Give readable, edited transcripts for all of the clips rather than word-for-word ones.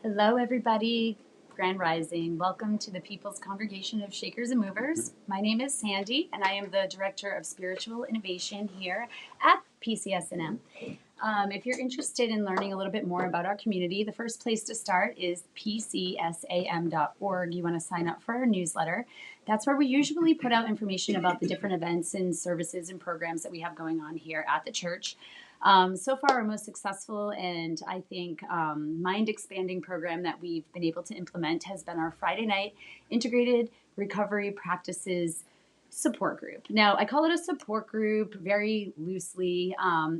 Hello, everybody. Grand Rising. Welcome to the People's Congregation of Shakers and Movers. My name is Sandy, and I am the Director of Spiritual Innovation here at PCS&M. If you're interested in learning a little bit more about our community, the first place to start is pcsam.org. You want to sign up for our newsletter. That's where we usually put out information about the different events and services and programs that we have going on here at the church. So far, our most successful and I think mind-expanding program that we've been able to implement has been our Friday night integrated recovery practices support group. Now, I call it a support group very loosely.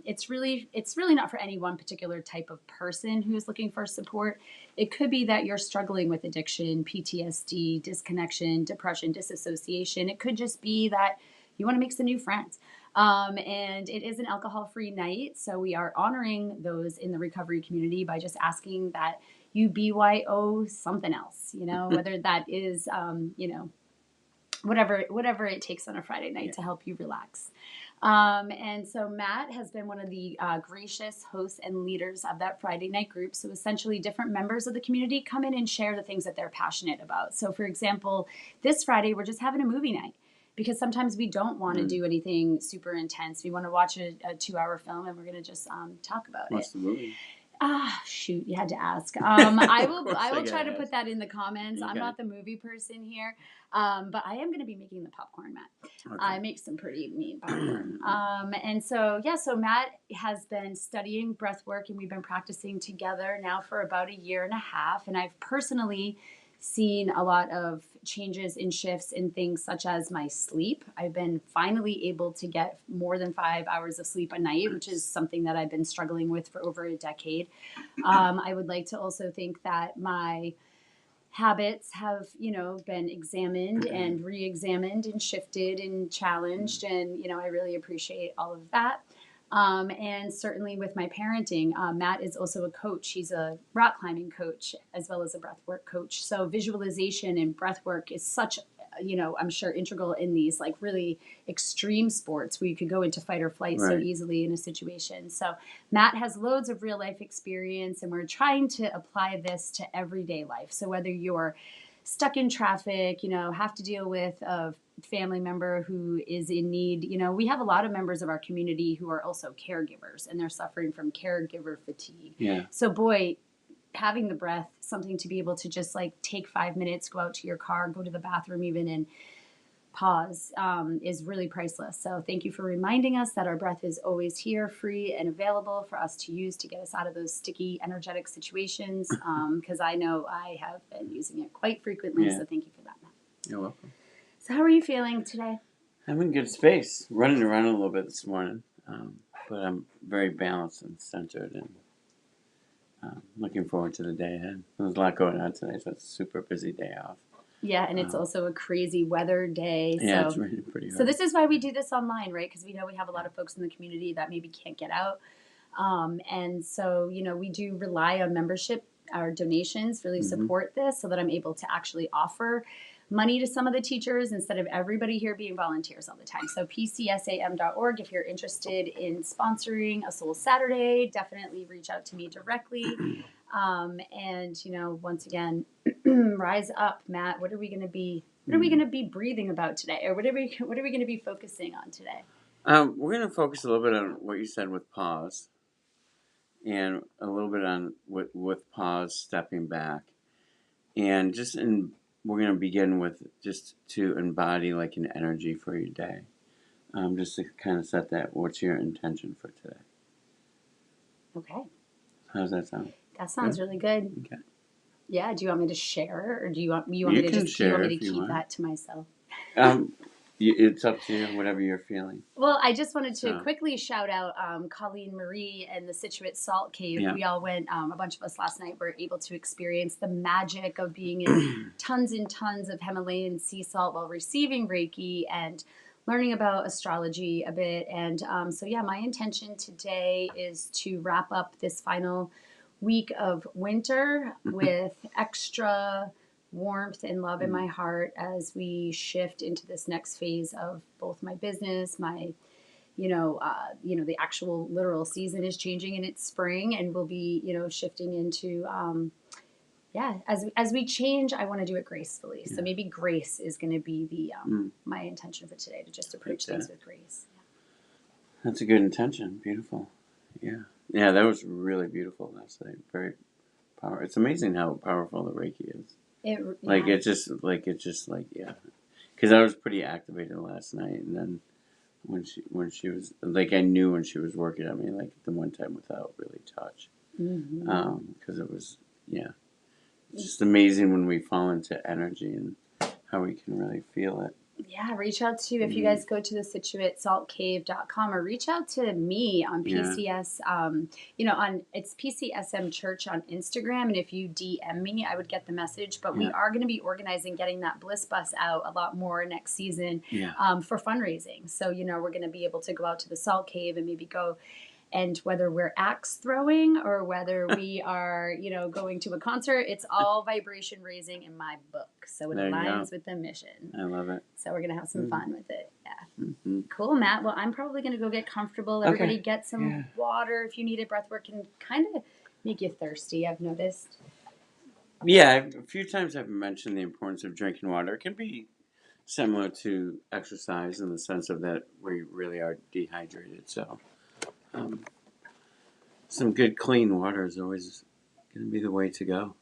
It's really not for any one particular type of person who's looking for support. It could be that you're struggling with addiction, PTSD, disconnection, depression, disassociation. It could just be that you want to make some new friends. And it is an alcohol-free night, so we are honoring those in the recovery community by just asking that you BYO something else, whether that is, whatever it takes on a Friday night to help you relax. And so Matt has been one of the gracious hosts and leaders of that Friday night group. So essentially different members of the community come in and share the things that they're passionate about. So for example, this Friday, we're just having a movie night. Because sometimes we don't want to do anything super intense. We want to watch a 2-hour film, and we're going to just talk about it. What's the movie? Shoot, you had to ask. I will try to put that in the comments. Okay. I'm not the movie person here, but I am going to be making the popcorn, Matt. Okay. I make some pretty mean popcorn. And so Matt has been studying breathwork, and we've been practicing together now for about 1.5 years. And I've personally seen a lot of changes and shifts in things such as my sleep. I've been finally able to get more than 5 hours of sleep a night, which is something that I've been struggling with for over a decade. I would like to also think that my habits have, been examined and re-examined and shifted and challenged. And, I really appreciate all of that. And certainly with my parenting, Matt is also a coach. He's a rock climbing coach as well as a breathwork coach. So visualization and breathwork is such, I'm sure integral in these like really extreme sports where you could go into fight or flight so easily in a situation. So Matt has loads of real life experience, and we're trying to apply this to everyday life. So whether you're stuck in traffic, have to deal with a family member who is in need. We have a lot of members of our community who are also caregivers, and they're suffering from caregiver fatigue. Yeah. So boy, having the breath, something to be able to just like take 5 minutes, go out to your car, go to the bathroom even, and pause is really priceless. So thank you for reminding us that our breath is always here, free and available for us to use to get us out of those sticky, energetic situations. Because I know I have been using it quite frequently. Yeah. So thank you for that, Matt. You're welcome. So how are you feeling today? I'm in good space. Running around a little bit this morning, but I'm very balanced and centered, and looking forward to the day ahead. There's a lot going on today, so it's a super busy day off. Yeah, and it's also a crazy weather day. Yeah, it's really pretty hard. So this is why we do this online, right? Because we know we have a lot of folks in the community that maybe can't get out. And so, we do rely on membership. Our donations really support this so that I'm able to actually offer money to some of the teachers instead of everybody here being volunteers all the time. So pcsam.org, if you're interested in sponsoring a Soul Saturday, definitely reach out to me directly. And, once again, rise up, Matt. What are we going to be breathing about today? Or what are we going to be focusing on today? We're going to focus a little bit on what you said with pause, and a little bit on with pause, stepping back, and we're going to begin with just to embody like an energy for your day. Just to kind of set that. What's your intention for today? Okay. How does that sound? That sounds really good. Okay. Yeah. Do you want me to share, or do you want me to keep that to myself? It's up to you, whatever you're feeling. Well, I just wanted to quickly shout out Colleen Marie and the Situate Salt Cave. Yeah. We all went, a bunch of us last night were able to experience the magic of being in tons and tons of Himalayan sea salt while receiving Reiki and learning about astrology a bit. And my intention today is to wrap up this final week of winter with extra warmth and love in my heart as we shift into this next phase of both my business, my, the actual literal season is changing and it's spring, and we'll be, shifting into yeah, as we change, I want to do it gracefully. So maybe grace is going to be the my intention for today, to just approach things with grace. Yeah. That's a good intention. Beautiful. Yeah. Yeah, that was really beautiful last night. Very powerful. It's amazing how powerful the Reiki is. It's just like, yeah. Because I was pretty activated last night, and then when she was, like, I knew when she was working on me, like the one time without really touch. Because it was, yeah. It's just amazing when we fall into energy and how we can really feel it. Yeah, reach out to, if you guys go to the SituateSaltCave.com, or reach out to me on PCS, it's PCSM Church on Instagram. And if you DM me, I would get the message. But we are going to be organizing, getting that Bliss Bus out a lot more next season for fundraising. So, we're going to be able to go out to the Salt Cave and maybe go. And whether we're axe throwing or whether we are, going to a concert, it's all vibration raising in my book. So it aligns with the mission. I love it. So we're going to have some fun with it. Yeah. Cool, Matt. Well, I'm probably going to go get comfortable. Everybody get some water. If you need it, breathwork can kind of make you thirsty, I've noticed. Yeah, a few times I've mentioned the importance of drinking water. It can be similar to exercise in the sense of that we really are dehydrated. So some good clean water is always going to be the way to go.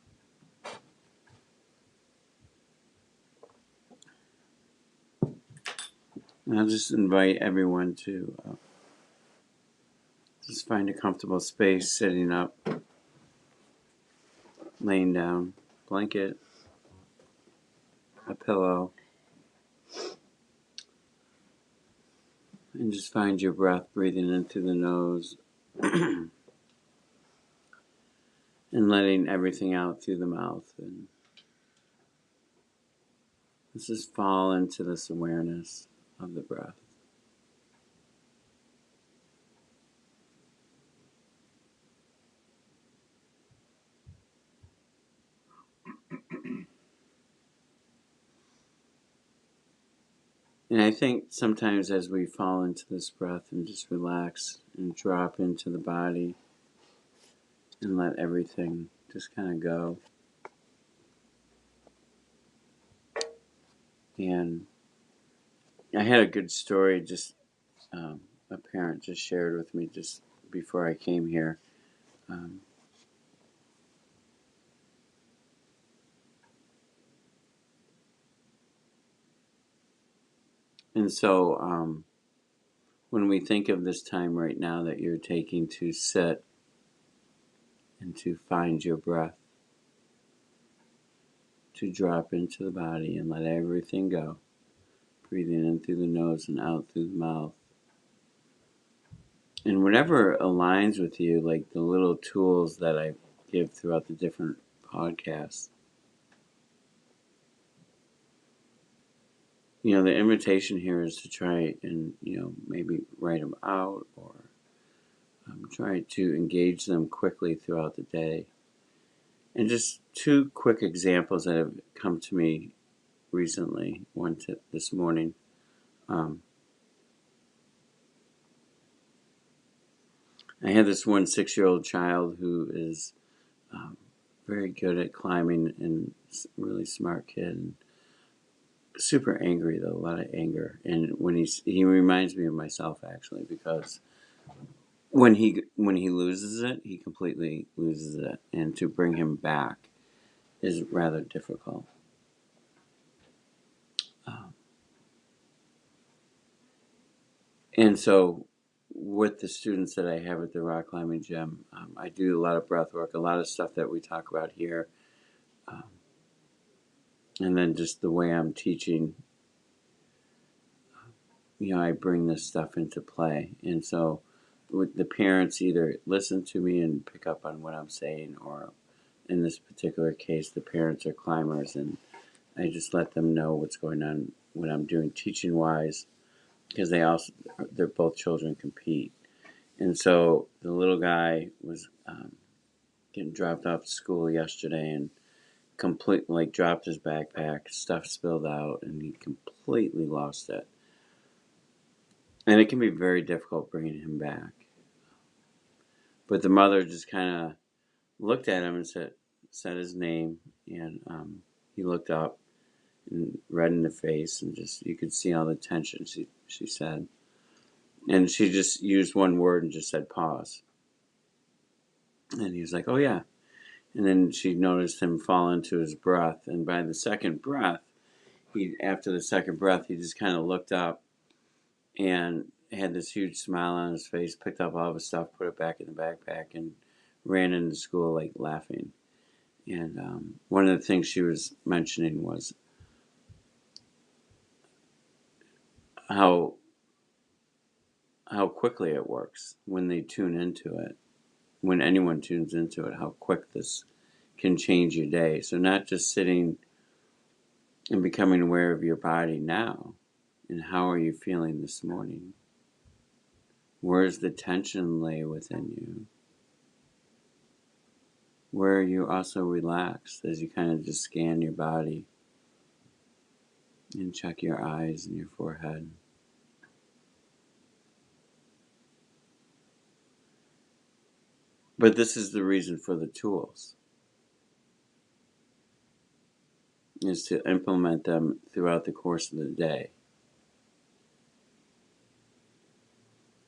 And I'll just invite everyone to just find a comfortable space, sitting up, laying down, blanket, a pillow, and just find your breath breathing in through the nose and letting everything out through the mouth. And let's just fall into this awareness of the breath. And I think sometimes as we fall into this breath and just relax and drop into the body and let everything just kind of go. And I had a good story a parent just shared with me just before I came here. And so when we think of this time right now that you're taking to sit and to find your breath, to drop into the body and let everything go, breathing in through the nose and out through the mouth. And whatever aligns with you, like the little tools that I give throughout the different podcasts, the invitation here is to try and, maybe write them out or try to engage them quickly throughout the day. And just two quick examples that have come to me recently, one this morning. I had this 6-year-old child who is very good at climbing and really smart kid. And super angry though, a lot of anger. And when he reminds me of myself actually, because when he loses it, he completely loses it, and to bring him back is rather difficult. And so with the students that I have at the rock climbing gym, I do a lot of breath work, a lot of stuff that we talk about here. And then just the way I'm teaching, I bring this stuff into play. And so with the parents either listen to me and pick up on what I'm saying, or in this particular case, the parents are climbers, and I just let them know what's going on, what I'm doing teaching wise, because they're both children compete. And so the little guy was getting dropped off to school yesterday and completely dropped his backpack, stuff spilled out, and he completely lost it. And it can be very difficult bringing him back. But the mother just kind of looked at him and said, said his name, and he looked up and red in the face, and just you could see all the tension. She said, and she just used one word and just said pause. And he was like, "Oh yeah." And then she noticed him fall into his breath, and by the second breath, after the second breath, he just kind of looked up and had this huge smile on his face, picked up all of his stuff, put it back in the backpack, and ran into school like laughing. And one of the things she was mentioning was how quickly it works when they tune into it. When anyone tunes into it, how quick this can change your day. So not just sitting and becoming aware of your body now, and how are you feeling this morning? Where's the tension lay within you? Where are you also relaxed as you kind of just scan your body and check your eyes and your forehead? But this is the reason for the tools, is to implement them throughout the course of the day.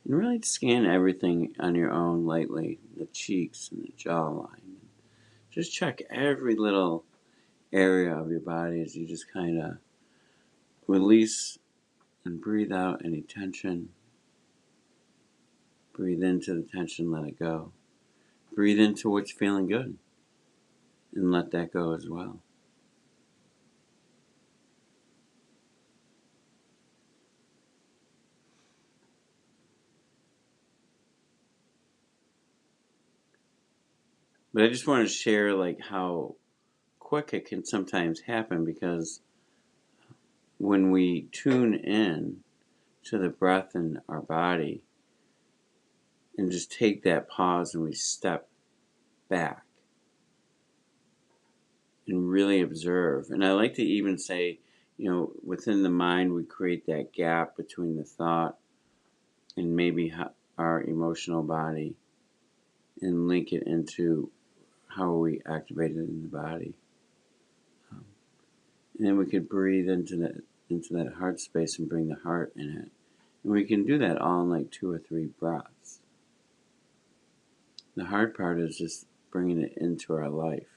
And really scan everything on your own lightly, the cheeks and the jawline. Just check every little area of your body as you just kind of release and breathe out any tension. Breathe into the tension, let it go. Breathe into what's feeling good and let that go as well. But I just want to share like how quick it can sometimes happen, because when we tune in to the breath in our body and just take that pause and we step back and really observe. And I like to even say, within the mind, we create that gap between the thought and maybe our emotional body, and link it into how we activate it in the body. And then we could breathe into that heart space and bring the heart in it. And we can do that all in like 2 or 3 breaths. The hard part is just bringing it into our life.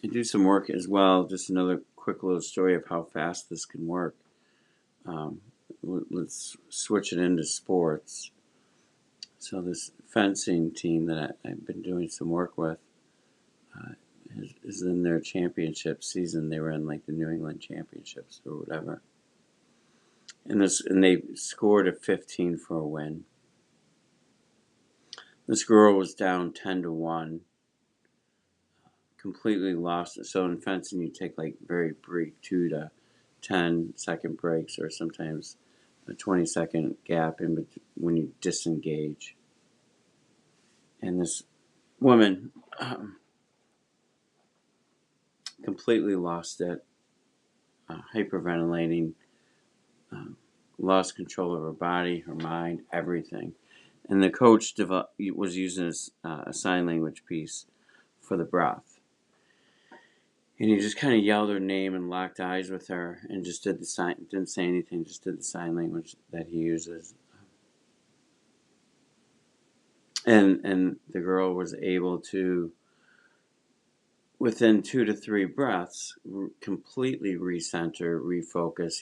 I do some work as well, just another quick little story of how fast this can work. Let's switch it into sports. So this fencing team that I've been doing some work with is in their championship season. They were in like the New England Championships or whatever. And they scored a 15 for a win. This girl was down 10-1. Completely lost it. So in fencing, you take like very brief 2 to 10 second breaks, or sometimes a 20-second gap in between when you disengage. And this woman completely lost it, hyperventilating, lost control of her body, her mind, everything. And the coach was using a sign language piece for the breath. And he just kind of yelled her name and locked eyes with her and just did the sign, didn't say anything, just did the sign language that he uses. And the girl was able to, within 2 to 3 breaths, completely recenter, refocus.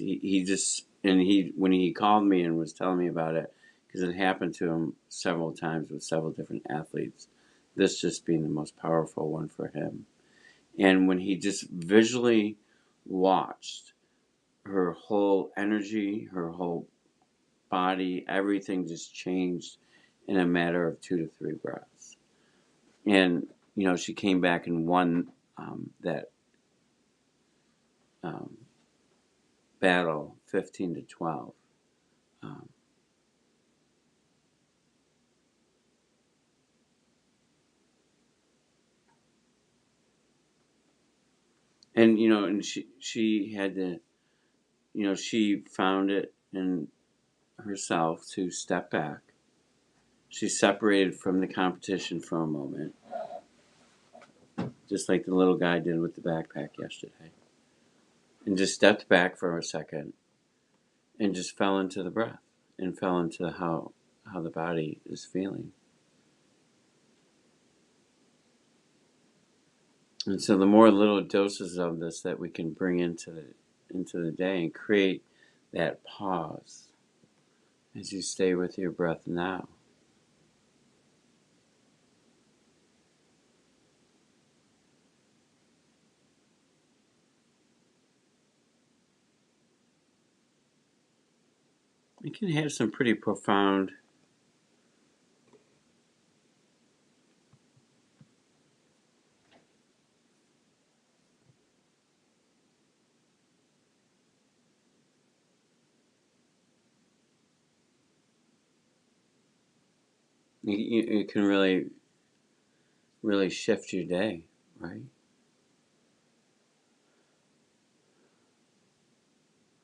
When he called me and was telling me about it, because it happened to him several times with several different athletes, this just being the most powerful one for him. And when he just visually watched her whole energy, her whole body, everything just changed in a matter of 2 to 3 breaths. And, she came back and won that battle 15-12. And she had to, she found it in herself to step back. She separated from the competition for a moment just like the little guy did with the backpack yesterday. And just stepped back for a second and just fell into the breath and fell into how the body is feeling. And so the more little doses of this that we can bring into the day and create that pause as you stay with your breath now. It can have some pretty profound it can really shift your day, right?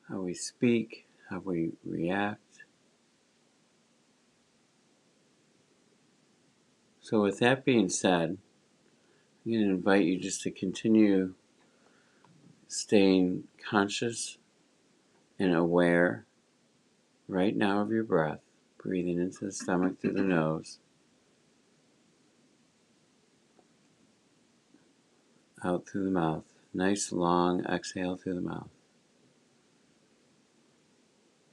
How we speak, how we react. So with that being said, I'm going to invite you just to continue staying conscious and aware right now of your breath, breathing into the stomach through the nose, out through the mouth. Nice long exhale through the mouth.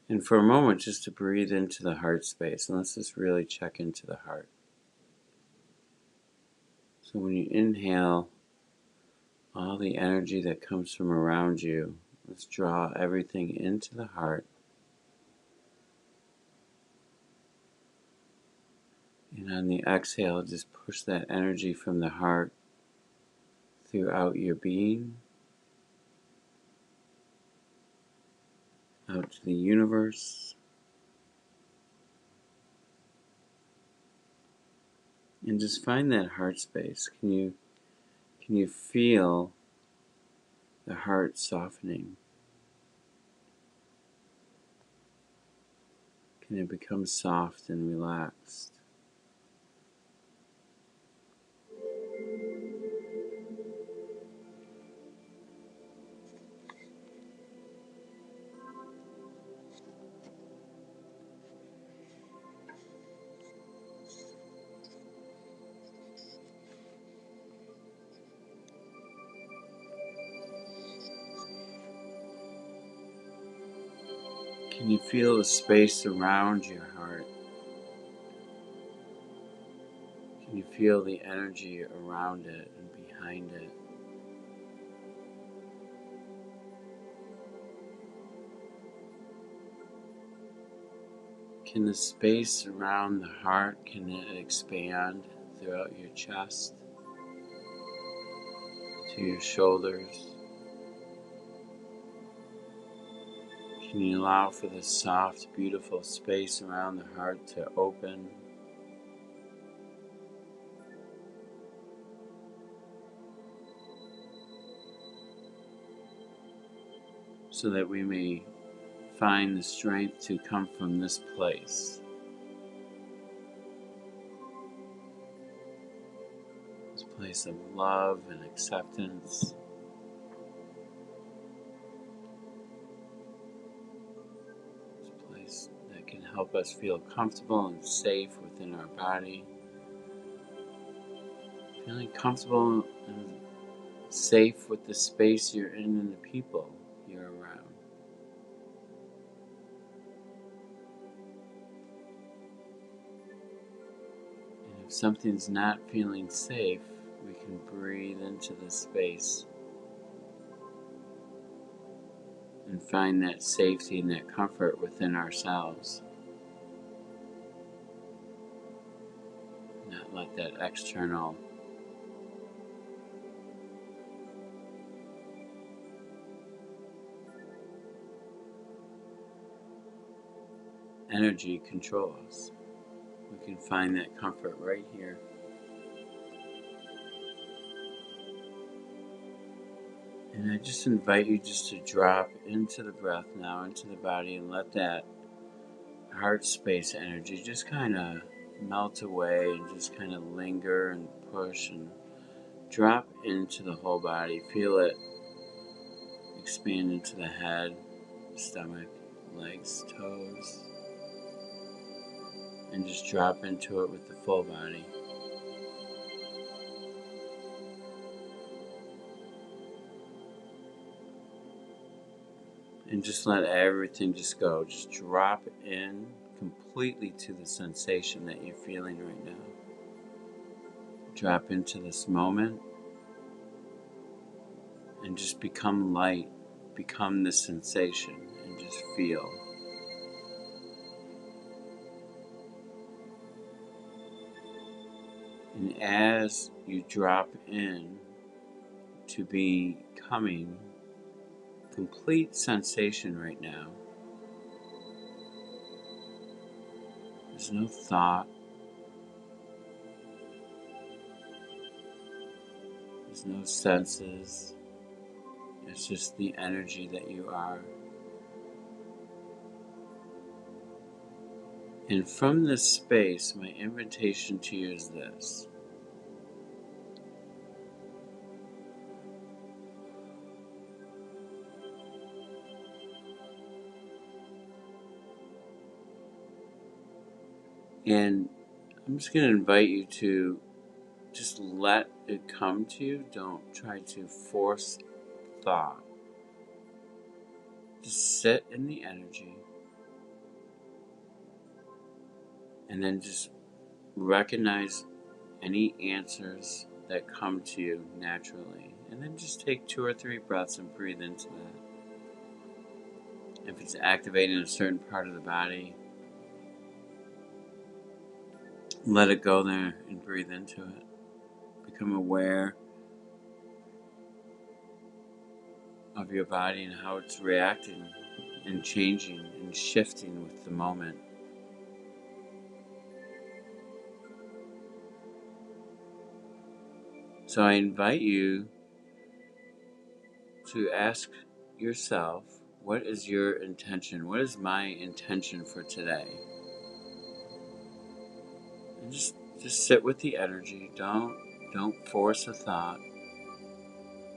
And for a moment, just to breathe into the heart space, and let's just really check into the heart. So when you inhale all the energy that comes from around you, let's draw everything into the heart. And on the exhale, just push that energy from the heart throughout your being, out to the universe. And just find that heart space. Can you feel the heart softening? Can it become soft and relaxed? Can you feel the space around your heart? Can you feel the energy around it and behind it? Can the space around the heart, can it expand throughout your chest, to your shoulders? Can you allow for this soft, beautiful space around the heart to open? So that we may find the strength to come from this place. This place of love and acceptance. This place that can help us feel comfortable and safe within our body. Feeling comfortable and safe with the space you're in and the people you're around. And if something's not feeling safe, we can breathe into the space and find that safety and that comfort within ourselves. Not let that external energy control us. We can find that comfort right here. And I just invite you just to drop into the breath now, into the body, and let that heart space energy just kind of melt away and just kind of linger and push and drop into the whole body. Feel it expand into the head, stomach, legs, toes, and just drop into it with the full body. And just let everything just go. Just drop in completely to the sensation that you're feeling right now. Drop into this moment and just become light. Become the sensation and just feel. And as you drop in to becoming complete sensation right now, there's no thought, there's no senses, it's just the energy that you are. And from this space, my invitation to you is this. And I'm just going to invite you to just let it come to you. Don't try to force thought. Just sit in the energy and then just recognize any answers that come to you naturally. And then just take 2 or 3 breaths and breathe into that. If it's activating a certain part of the body, let it go there and breathe into it. Become aware of your body and how it's reacting and changing and shifting with the moment. So I invite you to ask yourself, what is your intention? What is my intention for today? And just sit with the energy. Don't force a thought.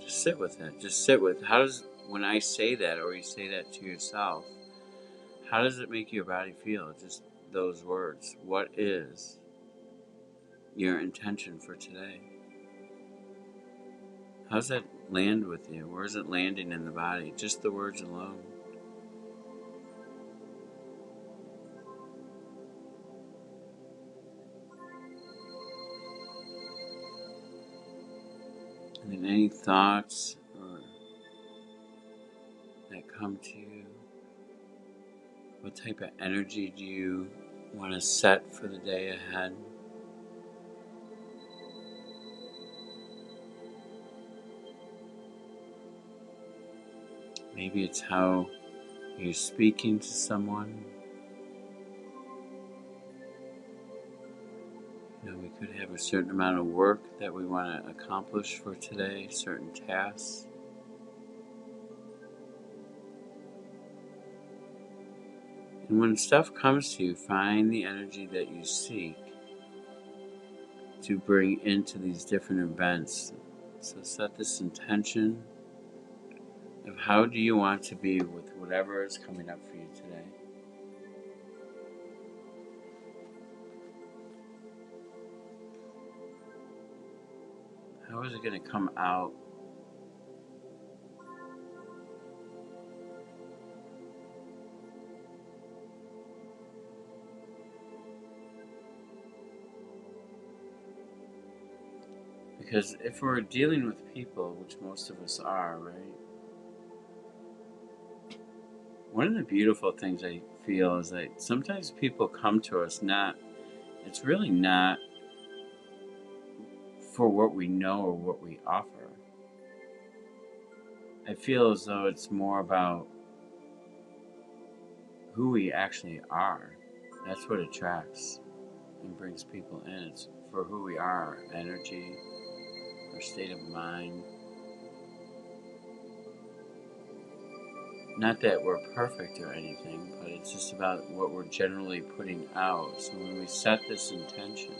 Just sit with it. Just sit with when I say that or you say that to yourself, how does it make your body feel? Just those words. What is your intention for today? How does that land with you? Where is it landing in the body? Just the words alone. And then any thoughts that come to you, what type of energy do you want to set for the day ahead? Maybe it's how you're speaking to someone. We could have a certain amount of work that we want to accomplish for today, certain tasks. And when stuff comes to you, find the energy that you seek to bring into these different events. So set this intention of how do you want to be with whatever is coming up for you today. How is it going to come out? Because if we're dealing with people, which most of us are, right? One of the beautiful things I feel is that sometimes people come to us it's really not for what we know or what we offer. I feel as though it's more about who we actually are. That's what attracts and brings people in. It's for who we are, our energy, our state of mind. Not that we're perfect or anything, but it's just about what we're generally putting out. So when we set this intention,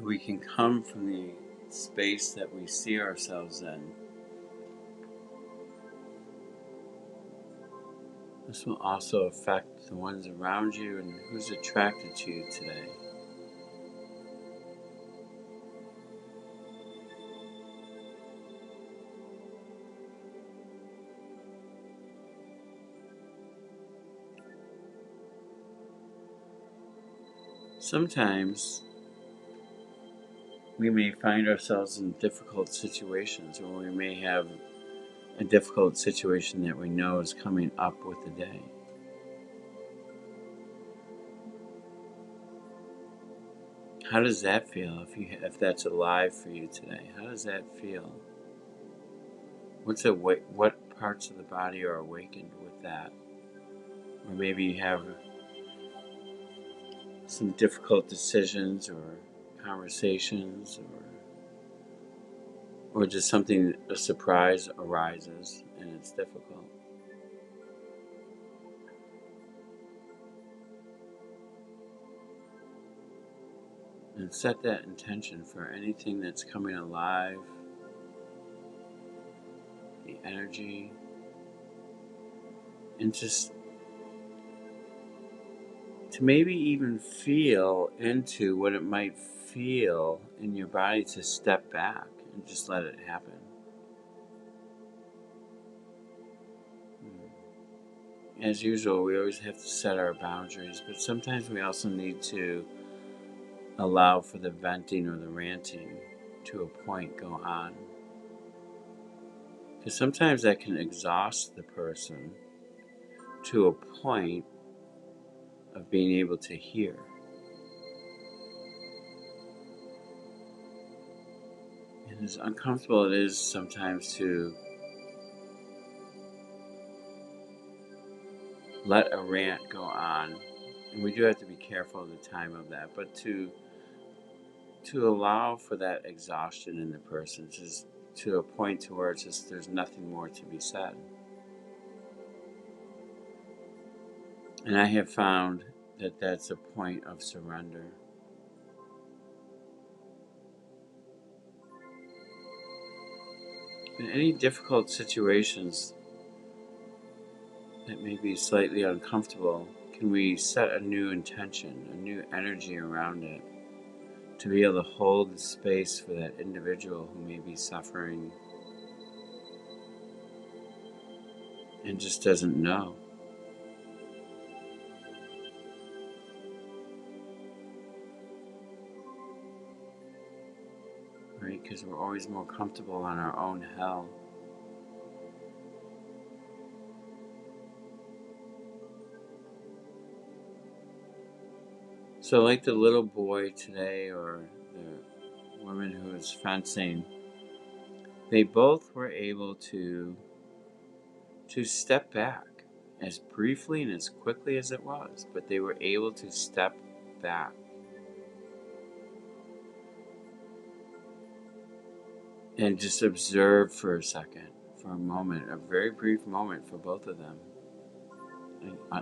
we can come from the space that we see ourselves in. This will also affect the ones around you and who's attracted to you today. Sometimes we may find ourselves in difficult situations, or we may have a difficult situation that we know is coming up with the day. How does that feel if that's alive for you today? How does that feel? What parts of the body are awakened with that? Or maybe you have some difficult decisions or conversations, or just a surprise arises and it's difficult. And set that intention for anything that's coming alive, the energy, and just to maybe even feel into what it might feel in your body to step back and just let it happen. As usual, we always have to set our boundaries, but sometimes we also need to allow for the venting or the ranting to a point go on. Because sometimes that can exhaust the person to a point of being able to hear. And as uncomfortable it is sometimes to let a rant go on, and we do have to be careful of the time of that, but to allow for that exhaustion in the person, just to a point to where it's just there's nothing more to be said. And I have found that that's a point of surrender. In any difficult situations that may be slightly uncomfortable, can we set a new intention, a new energy around it, to be able to hold the space for that individual who may be suffering and just doesn't know. Right? Because we're always more comfortable on our own hell. So like the little boy today or the woman who was fencing, they both were able to step back as briefly and as quickly as it was, but they were able to step back. And just observe for a second, for a moment, a very brief moment for both of them,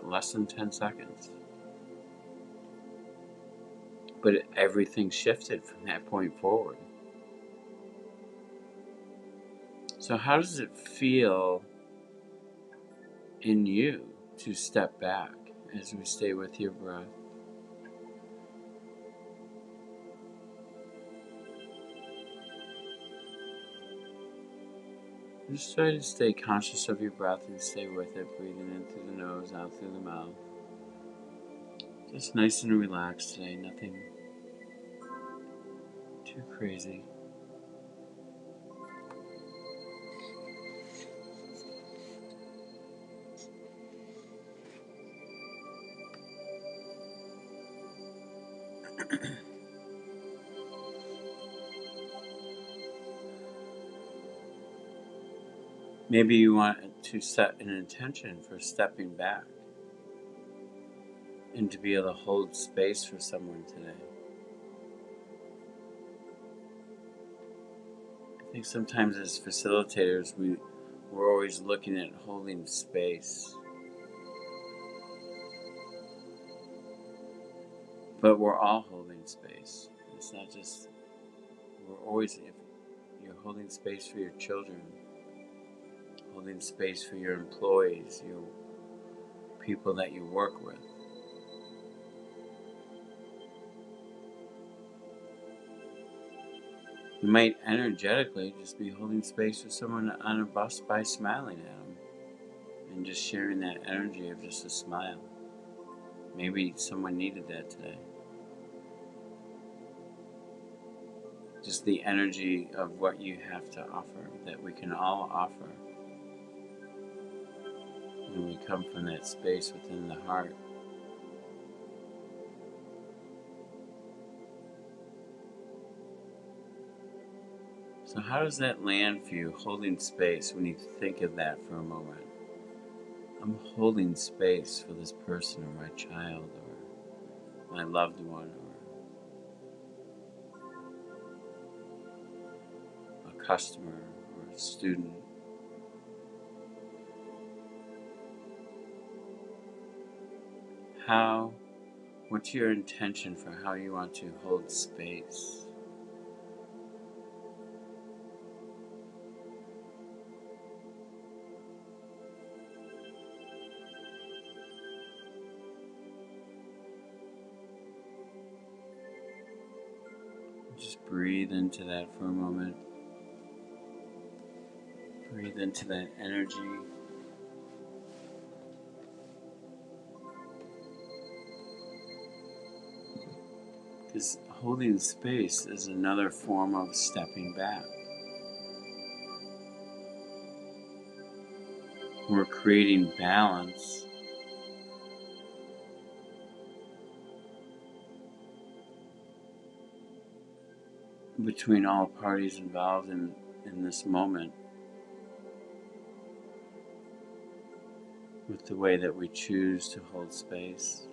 less than 10 seconds. But everything shifted from that point forward. So how does it feel in you to step back as we stay with your breath? Just try to stay conscious of your breath and stay with it, breathing in through the nose, out through the mouth. Just nice and relaxed today, nothing too crazy. Maybe you want to set an intention for stepping back and to be able to hold space for someone today. I think sometimes as facilitators, we're always looking at holding space. But we're all holding space. It's not just, we're always, if you're holding space for your children, holding space for your employees, your people that you work with. You might energetically just be holding space for someone on a bus by smiling at them and just sharing that energy of just a smile. Maybe someone needed that today. Just the energy of what you have to offer, that we can all offer when we come from that space within the heart. So how does that land for you, holding space, when you think of that for a moment? I'm holding space for this person or my child or my loved one or a customer or a student. What's your intention for how you want to hold space? Just breathe into that for a moment. Breathe into that energy. Because holding space is another form of stepping back. We're creating balance between all parties involved in this moment with the way that we choose to hold space.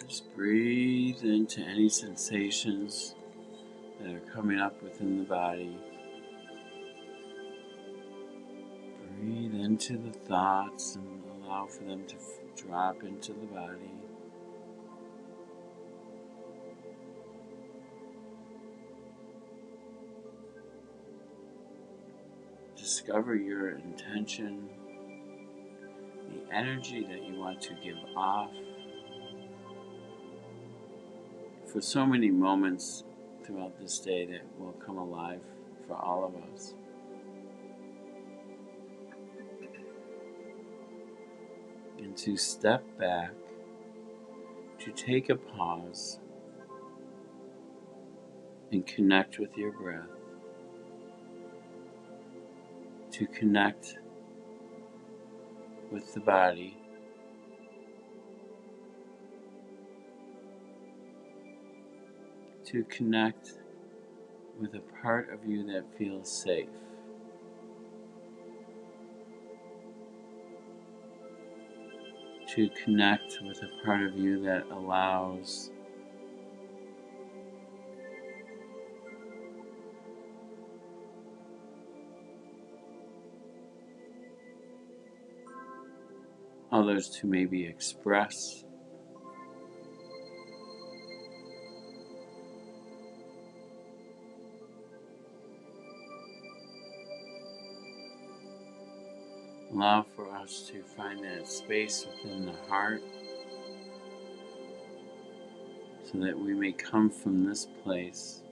Just breathe into any sensations that are coming up within the body. Breathe into the thoughts and allow for them to drop into the body. Discover your intention, the energy that you want to give off. For so many moments throughout this day that will come alive for all of us. And to step back, to take a pause and connect with your breath, to connect with the body, to connect with a part of you that feels safe. To connect with a part of you that allows others to maybe express. Allow for us to find that space within the heart so that we may come from this place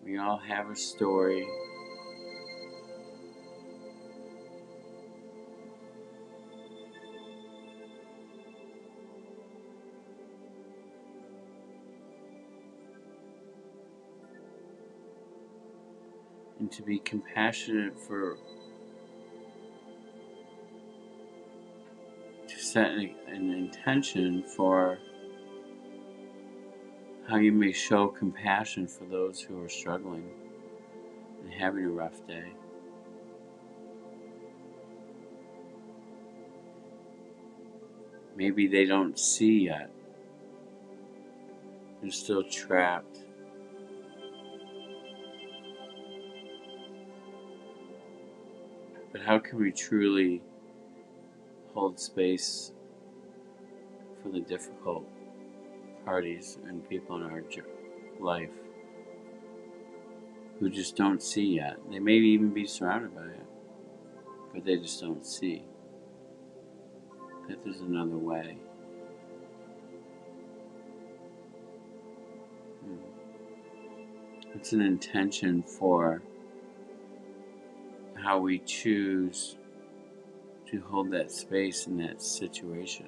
we all have a story. And to be compassionate to set an intention for how you may show compassion for those who are struggling and having a rough day. Maybe they don't see yet. They're still trapped. But how can we truly hold space for the difficult parties and people in our life who just don't see yet? They may even be surrounded by it, but they just don't see that there's another way. It's an intention for how we choose to hold that space in that situation.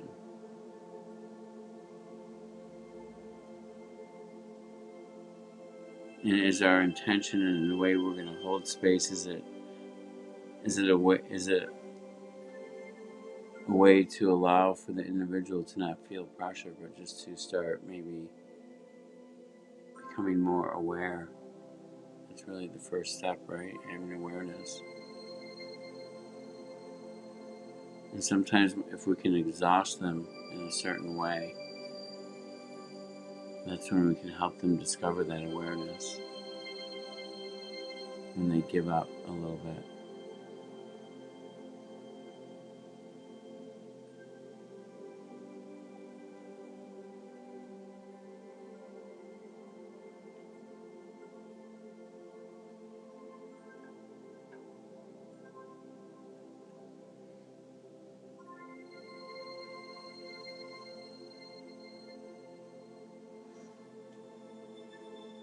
And is our intention and the way we're going to hold space, is it a way to allow for the individual to not feel pressure, but just to start maybe becoming more aware? That's really the first step, right? Having awareness. And sometimes if we can exhaust them in a certain way, that's when we can help them discover that awareness. When they give up a little bit.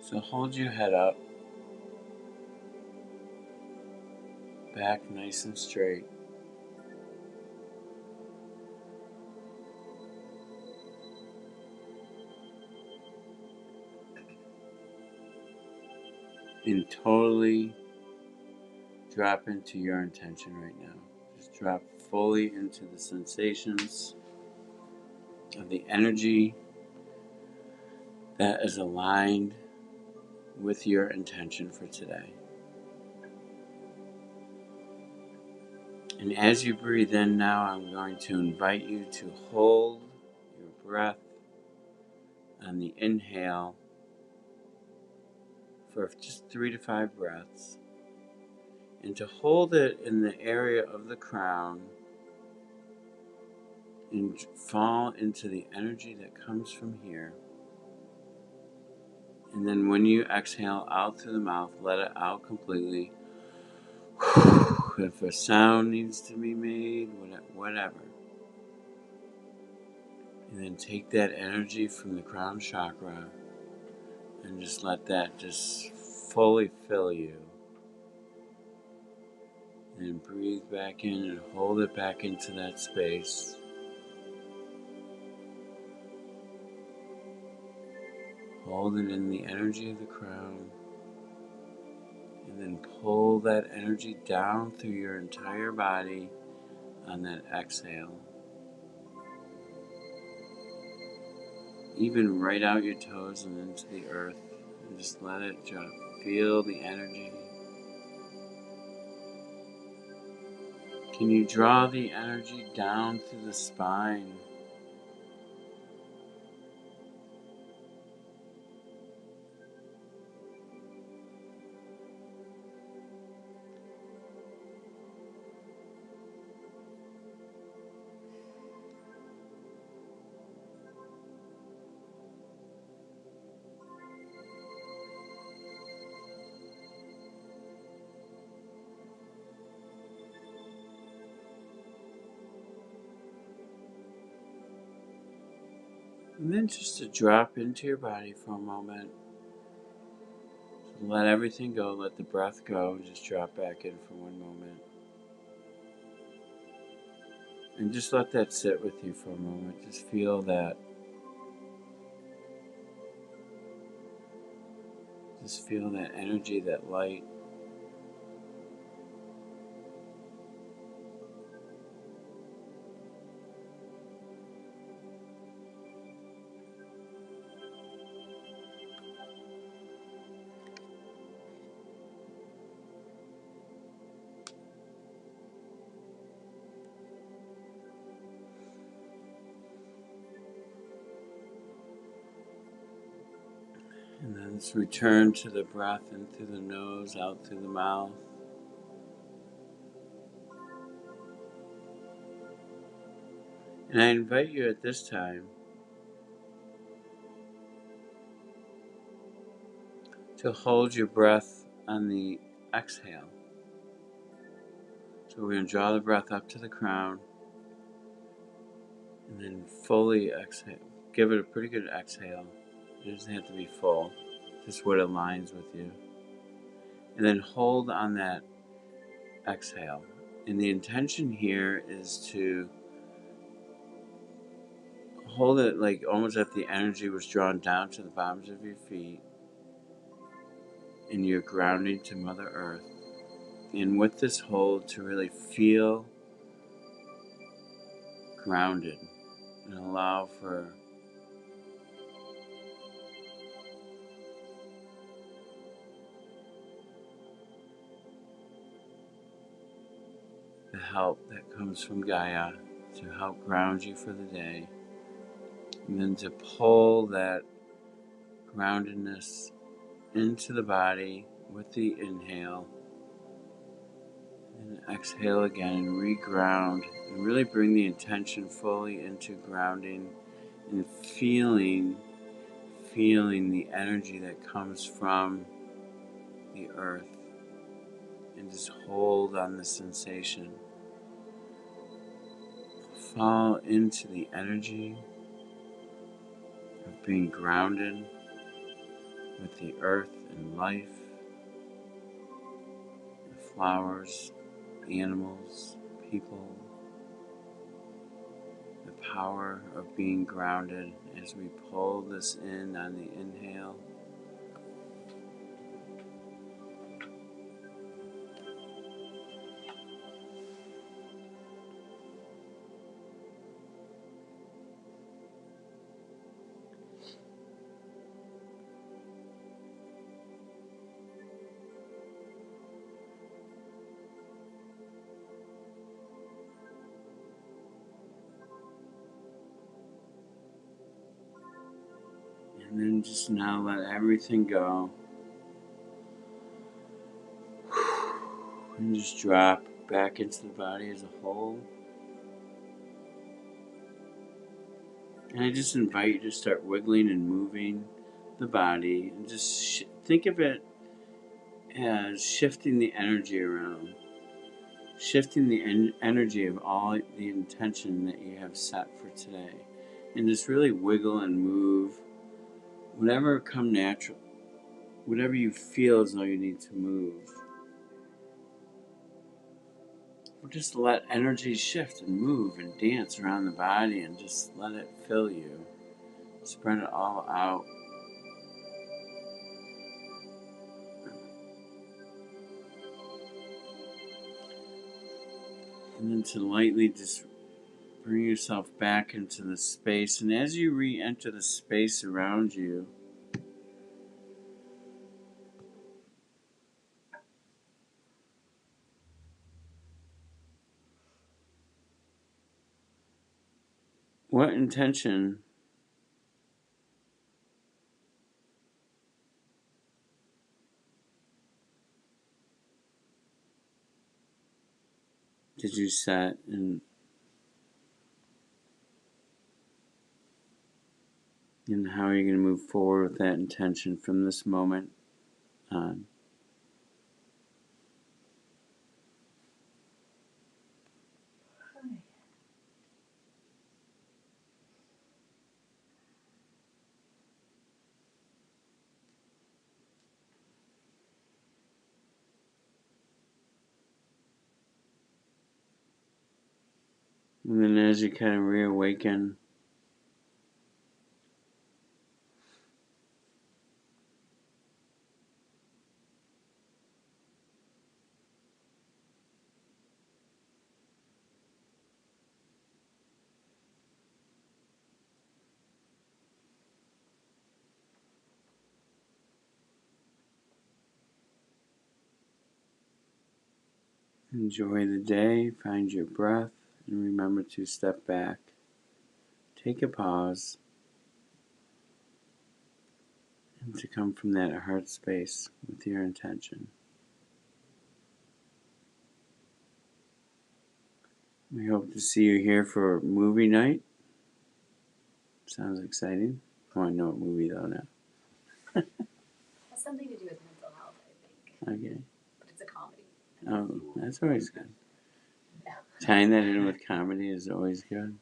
So hold your head up, back nice and straight. And totally drop into your intention right now. Just drop fully into the sensations of the energy that is aligned with your intention for today. And as you breathe in now, I'm going to invite you to hold your breath on the inhale for just 3 to 5 breaths, and to hold it in the area of the crown and fall into the energy that comes from here. And then when you exhale out through the mouth, let it out completely. If a sound needs to be made, whatever. And then take that energy from the crown chakra and just let that just fully fill you. And breathe back in and hold it back into that space. Hold it in the energy of the crown. And then pull that energy down through your entire body on that exhale. Even right out your toes and into the earth. And just let it drop. Feel the energy. Can you draw the energy down through the spine? And then just to drop into your body for a moment. Let everything go, let the breath go, just drop back in for one moment. And just let that sit with you for a moment. Just feel that. Just feel that energy, that light. Let's return to the breath in through the nose, out through the mouth. And I invite you at this time to hold your breath on the exhale. So we're going to draw the breath up to the crown and then fully exhale. Give it a pretty good exhale. It doesn't have to be full, just what aligns with you. And then hold on that exhale. And the intention here is to hold it like almost if the energy was drawn down to the bottoms of your feet and you're grounding to Mother Earth. And with this hold, to really feel grounded and allow for the help that comes from Gaia to help ground you for the day. And then to pull that groundedness into the body with the inhale. And exhale again and reground. And really bring the intention fully into grounding and feeling the energy that comes from the earth. And just hold on the sensation. Fall into the energy of being grounded with the earth and life, the flowers, animals, people, the power of being grounded as we pull this in on the inhale. And then just now let everything go. And just drop back into the body as a whole. And I just invite you to start wiggling and moving the body. And just think of it as shifting the energy around. Shifting the energy of all the intention that you have set for today. And just really wiggle and move. Whatever come natural. Whatever you feel as though you need to move. Or just let energy shift and move and dance around the body and just let it fill you. Spread it all out. And then to lightly just bring yourself back into the space. And as you re-enter the space around you, what intention did you set, and how are you going to move forward with that intention from this moment on? And then as you kind of reawaken, enjoy the day, find your breath, and remember to step back. Take a pause And to come from that heart space with your intention. We hope to see you here for movie night. Sounds exciting. Oh, I know what movie though now. It has something to do with mental health, I think. Okay. But it's a comedy. Oh, that's always good. No. Tying that in with comedy is always good.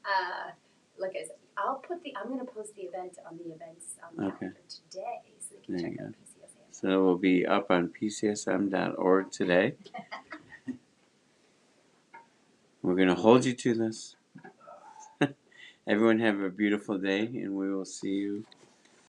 Like I said, I'm going to post the event on the events calendar today, so they can check out PCSM. So it will be up on pcsm.org today. We're going to hold you to this. Everyone have a beautiful day, and we will see you